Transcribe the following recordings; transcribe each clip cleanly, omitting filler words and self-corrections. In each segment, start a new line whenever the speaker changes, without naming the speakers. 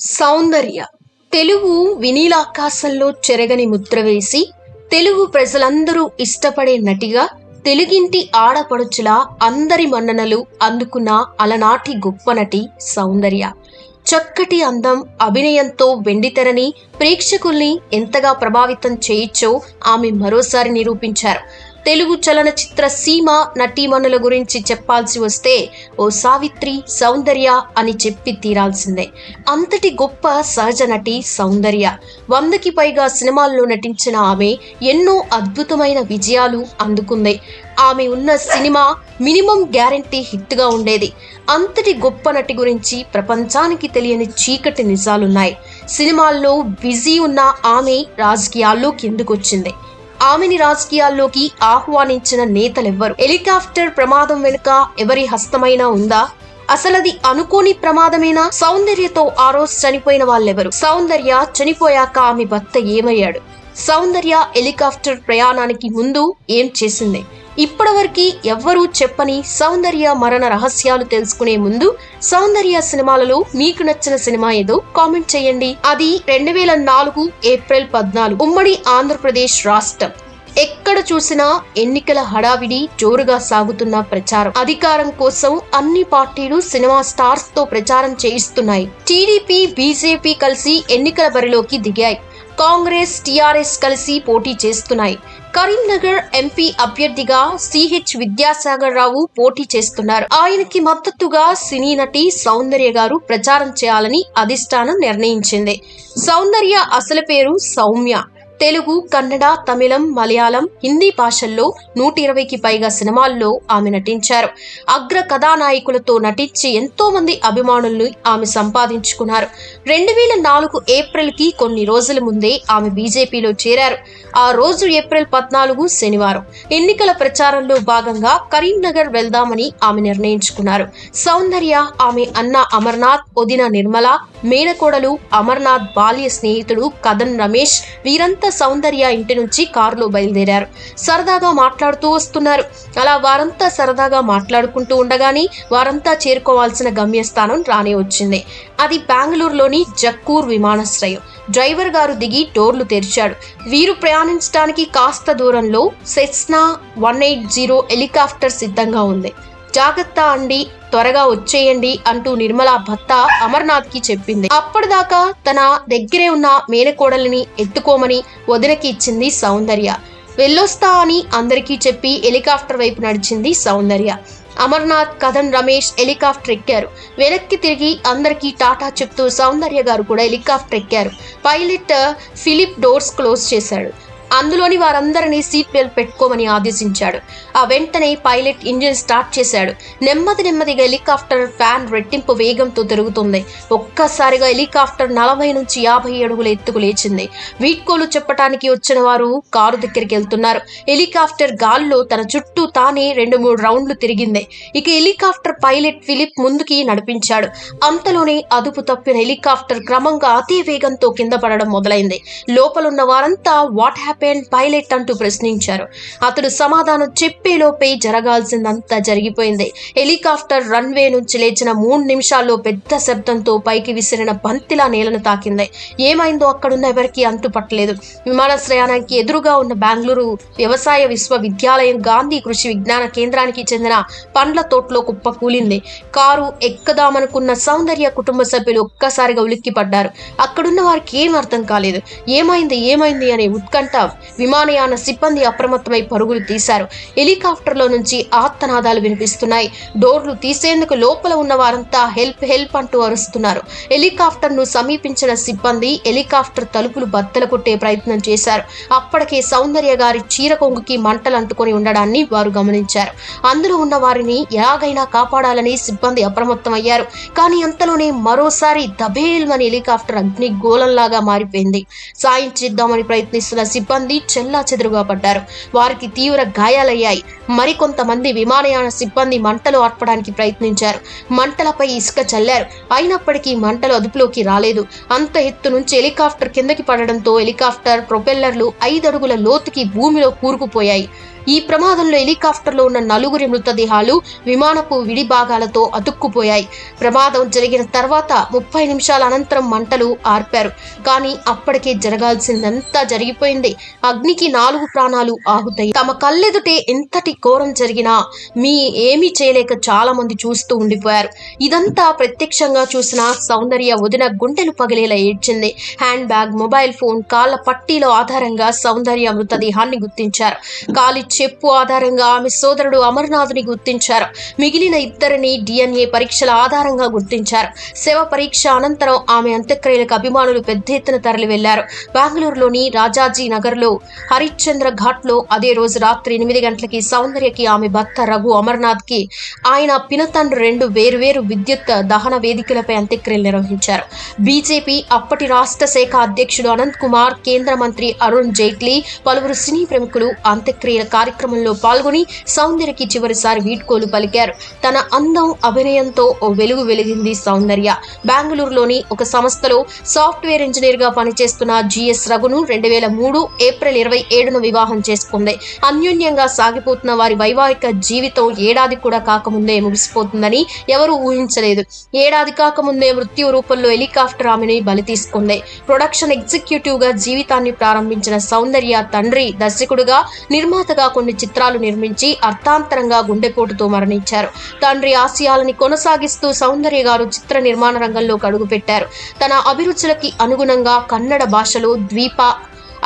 సౌందర్య తెలుగు వినీలాకాశంలో చెరగని ముద్ర వేసి తెలుగు ప్రజలందరూ ఇష్టపడే నటిగా తెలుగింటి ఆడపడుచులా అందరి మన్ననలు అందుకున్న అలనాటి గొప్ప నటి సౌందర్య. చక్కటి అందం, అభినయంతో వెండితెరని ప్రేక్షకుల్ని ఎంతగా ప్రభావితం చేయొచ్చో ఆమె మరోసారి నిరూపించారు. తెలుగు చలనచిత్ర సీమ నటీమణుల గురించి చెప్పాల్సి వస్తే ఓ సావిత్రి, సౌందర్య అని చెప్పి తీరాల్సిందే. అంతటి గొప్ప సహజ నటి సౌందర్య. 100కి పైగా సినిమాల్లో నటించిన ఆమె ఎన్నో అద్భుతమైన విజయాలు అందుకుంది. ఆమె ఉన్న సినిమా మినిమం గ్యారంటీ హిట్ గా ఉండేది. అంతటి గొప్ప నటి గురించి ప్రపంచానికి తెలియని చీకటి నిజాలున్నాయి. సినిమాల్లో బిజీ ఉన్న ఆమె రాజకీయాల్లోకి ఎందుకు వచ్చింది? ఆమెని రాజకీయాల్లోకి ఆహ్వానించిన నేతలెవ్వరు? హెలికాప్టర్ ప్రమాదం వెనుక ఎవరి హస్తమైనా ఉందా? అసలది అనుకోని ప్రమాదమేనా? సౌందర్యతో ఆ రోజు చనిపోయిన వాళ్ళెవరు? సౌందర్య చనిపోయాక ఆమె భర్త ఏమయ్యాడు? సౌందర్య హెలికాప్టర్ ప్రయాణానికి ముందు ఏం చేసింది? ఇప్పటివరకు ఎవ్వరూ చెప్పని సౌందర్య మరణ రహస్యాలు తెలుసుకునే ముందు సౌందర్య సినిమాలలో మీకు నచ్చిన సినిమా ఏదో కామెంట్ చేయండి. అది 2004 ఏప్రిల్ 14 ఉమ్మడి ఆంధ్రప్రదేశ్ రాష్ట్రం. ఎక్కడ చూసినా ఎన్నికల హడావిడి జోరుగా సాగుతున్న ప్రచారం. అధికారం కోసం అన్ని పార్టీలు సినిమా స్టార్స్ తో ప్రచారం చేయిస్తున్నాయి. టీడీపీ, బీజేపీ కలిసి ఎన్నికల బరిలోకి దిగాయి. కాంగ్రెస్, టీఆర్ఎస్ కలిసి పోటీ చేస్తున్నాయి. కరీంనగర్ ఎంపీ అభ్యర్థిగా సిహెచ్ విద్యాసాగర్ రావు పోటీ చేస్తున్నారు. ఆయనకి మద్దతుగా సినీ నటి సౌందర్య గారు ప్రచారం చేయాలని అధిష్టానం నిర్ణయించింది. సౌందర్య అసలు పేరు సౌమ్య. తెలుగు, కన్నడ, తమిళం, మలయాళం, హిందీ భాషల్లో 120కి పైగా సినిమాల్లో ఆమె నటించారు. అగ్ర కథానాయకులతో నటించి ఎంతో మంది అభిమానులను ఆమె సంపాదించుకున్నారు. 2004 ఏప్రిల్ కి కొన్ని రోజుల ముందే ఆమె బీజేపీలో చేరారు. ఆ రోజు ఏప్రిల్ 14 శనివారం. ఎన్నికల ప్రచారంలో భాగంగా కరీంనగర్ వెళ్దామని ఆమె నిర్ణయించుకున్నారు. సౌందర్య, ఆమె అన్న అమర్నాథ్, వదిన నిర్మల, మేనకోడలు అమర్నాథ్ బాల్య స్నేహితుడు కదన్ రమేష్ వీరంతా సౌందర్య ఇంటి నుంచి కారులో బయలుదేరారు. సరదాగా మాట్లాడుతూ వస్తున్నారు. అలా వారంతా సరదాగా మాట్లాడుకుంటూ ఉండగానే వారంతా చేరుకోవాల్సిన గమ్యస్థానం రానే వచ్చింది. అది బెంగళూరులోని జక్కూర్ విమానాశ్రయం. డ్రైవర్ గారు దిగి డోర్లు తెరిచాడు. వీరు ప్రయాణించడానికి కాస్త దూరంలో సెస్నా 180 హెలికాప్టర్ సిద్ధంగా ఉంది. జాగ్రత్త అండి, త్వరగా వచ్చేయండి అంటూ నిర్మల భర్త అమర్నాథ్ కి చెప్పింది. అప్పటిదాకా తన దగ్గరే ఉన్న మేనకోడలిని ఎత్తుకోమని వదినకి ఇచ్చింది సౌందర్య. వెళ్ళొస్తా అని అందరికీ చెప్పి హెలికాప్టర్ వైపు నడిచింది సౌందర్య. అమర్నాథ్, కదన్ రమేష్ హెలికాప్టర్ ఎక్కారు. వెనక్కి తిరిగి అందరికీ టాటా చెప్తూ సౌందర్య గారు కూడా హెలికాప్టర్ ఎక్కారు. పైలట్ ఫిలిప్ డోర్స్ క్లోజ్ చేశాడు. అందులోని వారందరినీ సీట్ బెల్ట్ పెట్టుకోమని ఆదేశించాడు. ఆ వెంటనే పైలట్ ఇంజిన్ స్టార్ట్ చేశాడు. నెమ్మదిగా హెలికాప్టర్ ఫ్యాన్ రెట్టింపు వేగంతో తిరుగుతుంది. ఒక్కసారిగా హెలికాప్టర్ 40 నుంచి 50 అడుగుల ఎత్తుకు లేచింది. వీడ్కోలు చెప్పటానికి వచ్చిన వారు కారు దగ్గరికి వెళ్తున్నారు. హెలికాప్టర్ గాల్లో తన చుట్టూ తానే 2-3 రౌండ్లు తిరిగింది. ఇక హెలికాప్టర్ పైలట్ ఫిలిప్ ముందుకి నడిపించాడు. అంతలోనే అదుపు తప్పిన హెలికాప్టర్ క్రమంగా అతి వేగంతో కింద పడడం మొదలైంది. లోపలున్న వారంతా వాట్ హ్యాపెండ్ పైలట్ అంటూ ప్రశ్నించారు. అతడు సమాధానం చెప్పేలోపే జరగాల్సిందంతా జరిగిపోయింది. హెలికాప్టర్ రన్వే నుంచి లేచిన 3 నిమిషాల్లో పెద్ద శబ్దంతో పైకి విసిరిన బంతిలా నేలను తాకింది. ఏమైందో అక్కడున్న ఎవరికీ అంతుపట్టలేదు. విమానాశ్రయానికి ఎదురుగా ఉన్న బెంగళూరు వ్యవసాయ విశ్వవిద్యాలయం గాంధీ కృషి విజ్ఞాన కేంద్రానికి చెందిన పండ్ల తోటలో కుప్ప కూలింది. కారు ఎక్కదామనుకున్న సౌందర్య కుటుంబ సభ్యులు ఒక్కసారిగా ఉలిక్కిపడ్డారు. అక్కడున్న వారికి ఏం అర్థం కాలేదు. ఏమైంది అనే ఉత్కంఠ. విమానయాన సిబ్బంది అప్రమత్తమై పరుగులు తీశారు. హెలికాప్టర్లో నుంచి ఆర్తనాదాలు వినిపిస్తున్నాయి. డోర్లు తీసేందుకు లోపల ఉన్న వారంతా హెల్ప్ అంటూ అరుస్తున్నారు. హెలికాప్టర్ ను సమీపించిన సిబ్బంది హెలికాప్టర్ తలుపులు బద్దలు కొట్టే ప్రయత్నం చేశారు. అప్పటికే సౌందర్య గారి చీర కొంగుకి మంటలు అంటుకొని ఉండడాన్ని వారు గమనించారు. అందులో ఉన్న వారిని ఎలాగైనా కాపాడాలని సిబ్బంది అప్రమత్తమయ్యారు. కానీ అంతలోనే మరోసారి దబేల్మని హెలికాప్టర్ అగ్ని గోళంలాగా మారిపోయింది. సాయం చేద్దామని ప్రయత్నిస్తున్న సిబ్బంది చెల్లా చెదురుగా పడ్డారు. వారికి తీవ్ర గాయాలయ్యాయి. మరికొంతమంది విమానయాన సిబ్బంది మంటలు ఆర్పడానికి ప్రయత్నించారు. మంటలపై ఇసుక చల్లారు. అయినప్పటికీ మంటలు అదుపులోకి రాలేదు. అంత ఎత్తు నుంచి హెలికాప్టర్ కిందకి పడడంతో హెలికాప్టర్ ప్రొపెల్లర్లు 5 అడుగుల లోతుకి భూమిలో కూరుకుపోయాయి. ఈ ప్రమాదంలో హెలికాప్టర్లో ఉన్న 4 మృతదేహాలు విమానపు విడి భాగాలతో అతుక్కుపోయాయి. ప్రమాదం జరిగిన తర్వాత 30 నిమిషాల అనంతరం మంటలు ఆర్పారు. కానీ అప్పటికే జరగాల్సిందంతా జరిగిపోయింది. అగ్నికి 4 ప్రాణాలు ఆహుతయ్యాయి. తమ కళ్ళెదుటే ఎంతటి ఘోరం జరిగినా ఏమీ చేయలేక చాలా మంది చూస్తూ ఉండిపోయారు. ఇదంతా ప్రత్యక్షంగా చూసిన సౌందర్య వదిన గుండెలు పగిలేలా ఏడ్చింది. హ్యాండ్ బ్యాగ్, మొబైల్ ఫోన్, కాళ్ల పట్టీల ఆధారంగా సౌందర్య మృతదేహాన్ని గుర్తించారు. కాలి చెప్పు ఆధారంగా ఆమె సోదరుడు అమర్నాథ్ని గుర్తించారు. మిగిలిన ఇద్దరిని DNA పరీక్షల ఆధారంగా గుర్తించారు. శవ పరీక్ష అనంతరం ఆమె అంత్యక్రియలకు అభిమానులు పెద్ద ఎత్తున తరలి వెళ్లారు. బెంగళూరులోని రాజాజీ నగర్లో హరిశ్చంద్ర ఘాట్లో అదే రోజు రాత్రి 8 గంటలకి సౌందర్యకి ఆమె భర్త రఘు అమర్నాథ్ కి ఆయన పినతండ్రి 2 వేర్వేరు విద్యుత్ దహన వేదికలపై అంత్యక్రియలు నిర్వహించారు. బీజేపీ అప్పటి రాష్ట్ర శాఖ అధ్యక్షుడు అనంత్ కుమార్, కేంద్ర మంత్రి అరుణ్ జైట్లీ, పలువురు సినీ ప్రముఖులు అంత్యక్రియల కార్యక్రమంలో పాల్గొని సౌందర్యకి చివరిసారి వీడ్కోలు పలికారు. తన అందం, అభినయంతో ఓ వెలుగు వెలిగింది సౌందర్య. బెంగళూరులోని ఒక సంస్థలో సాఫ్ట్వేర్ ఇంజనీర్ గా పనిచేస్తున్న GS రఘును 2003 ఏప్రిల్ 27న వివాహం చేసుకుంది. అన్యోన్యంగా సాగిపోతున్న వారి వైవాహిక జీవితం ఏడాది కూడా కాకముందే ముగిసిపోతుందని ఎవరూ ఊహించలేదు. ఏడాది కాకముందే మృత్యు రూపంలో హెలికాప్టర్ ఆమెని బలి తీసుకుంది. ప్రొడక్షన్ ఎగ్జిక్యూటివ్ గా జీవితాన్ని ప్రారంభించిన సౌందర్య తండ్రి దర్శకుడుగా, నిర్మాతగా కొన్ని చిత్రాలు నిర్మించి అర్థాంతరంగా గుండెపోటుతో మరణించారు. తండ్రి ఆశయాలని కొనసాగిస్తూ సౌందర్య గారు చిత్ర నిర్మాణ రంగంలోకి అడుగుపెట్టారు. తన అభిరుచులకి అనుగుణంగా కన్నడ భాషలో ద్వీప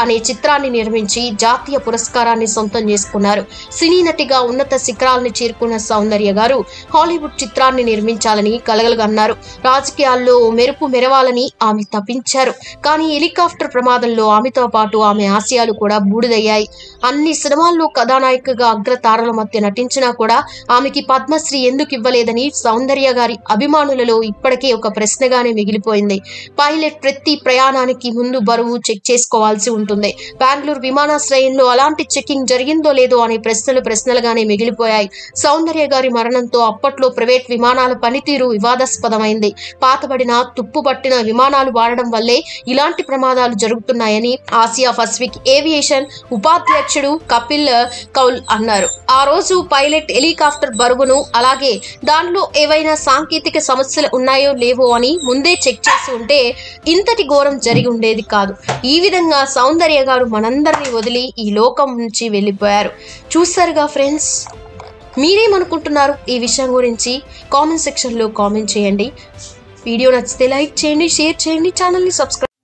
అనే చిత్రాన్ని నిర్మించి జాతీయ పురస్కారాన్ని సొంతం చేసుకున్నారు. సినీ నటిగా ఉన్నత శిఖరాలను చేరుకున్న సౌందర్య గారు హాలీవుడ్ చిత్రాన్ని నిర్మించాలని కలగలగన్నారు. రాజకీయాల్లో మెరుపు మెరవాలని ఆమె తపించారు. కానీ హెలికాప్టర్ ప్రమాదంలో ఆమెతో పాటు ఆమె ఆశయాలు కూడా బూడిదయ్యాయి. అన్ని సినిమాల్లో కథానాయికగా అగ్రతారల మధ్య నటించినా కూడా ఆమెకి పద్మశ్రీ ఎందుకు ఇవ్వలేదని సౌందర్య గారి అభిమానులలో ఇప్పటికే ఒక ప్రశ్నగానే మిగిలిపోయింది. పైలట్ ప్రతి ప్రయాణానికి ముందు బరువు చెక్ చేసుకోవాల్సి ఉంటుంది. బెంగళూరు విమానాశ్రయంలో అలాంటి చెకింగ్ జరిగిందో లేదో అనే ప్రశ్నలుగానే మిగిలిపోయాయి. సౌందర్య గారి మరణంతో అప్పట్లో ప్రైవేట్ విమానాల పనితీరు వివాదాస్పదమైంది. పాతబడిన, తుప్పుపట్టిన విమానాలు వాడడం వల్లే ఇలాంటి ప్రమాదాలు జరుగుతున్నాయని ఆసియా పసిఫిక్ ఏవియేషన్ ఉపాధ్యక్షుడు కపిల్ కౌల్ అన్నారు. ఆ రోజు పైలట్ హెలికాప్టర్ బరువును, అలాగే దానిలో ఏవైనా సాంకేతిక సమస్యలు ఉన్నాయో లేవో అని ముందే చెక్ చేసి ఉంటే ఇంతటి ఘోరం జరిగి ఉండేది కాదు. ఈ విధంగా సౌందర్య గారు మనందరినీ వదిలి ఈ లోకం నుంచి వెళ్ళిపోయారు. చూసారుగా ఫ్రెండ్స్, మీరేమనుకుంటున్నారు ఈ విషయం గురించి? కామెంట్ సెక్షన్లో కామెంట్ చేయండి. వీడియో నచ్చితే లైక్ చేయండి, షేర్ చేయండి, ఛానల్ని సబ్స్క్రైబ్